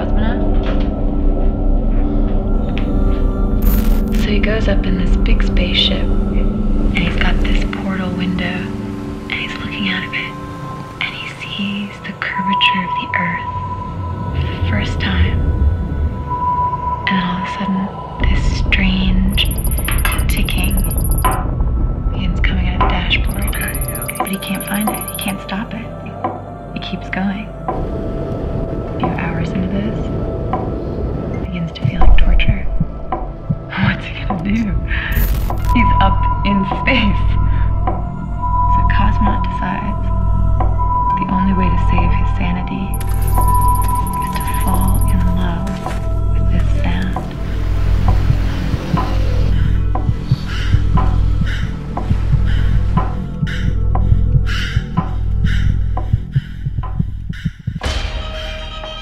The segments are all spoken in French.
cosmonaut? So he goes up in this big spaceship, and he's got this portal window, and he's looking out of it, and he sees the curvature of the Earth for the first time. And then all of a sudden, this strange ticking begins coming out of the dashboard. But he can't find it. He can't stop it. It keeps going. A few hours into this, it begins to feel like torture. What's he gonna do? He's up in space. So Cosmonaut decides the only way to save his sanity is to fall in love with this sound.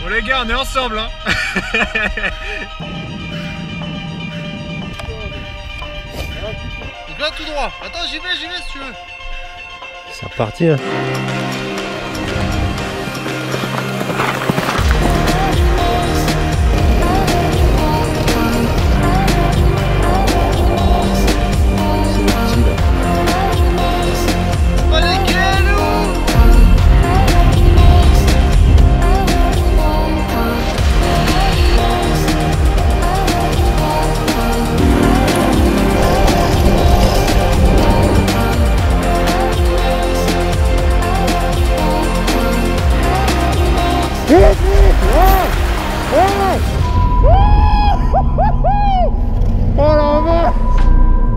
Bon les gars, on est ensemble hein. Donc là tout droit. Attends, j'y vais si tu veux. C'est reparti là.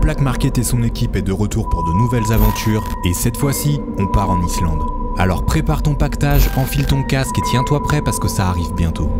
Black Market et son équipe est de retour pour de nouvelles aventures, et cette fois-ci, on part en Islande. Alors prépare ton pactage, enfile ton casque et tiens-toi prêt parce que ça arrive bientôt.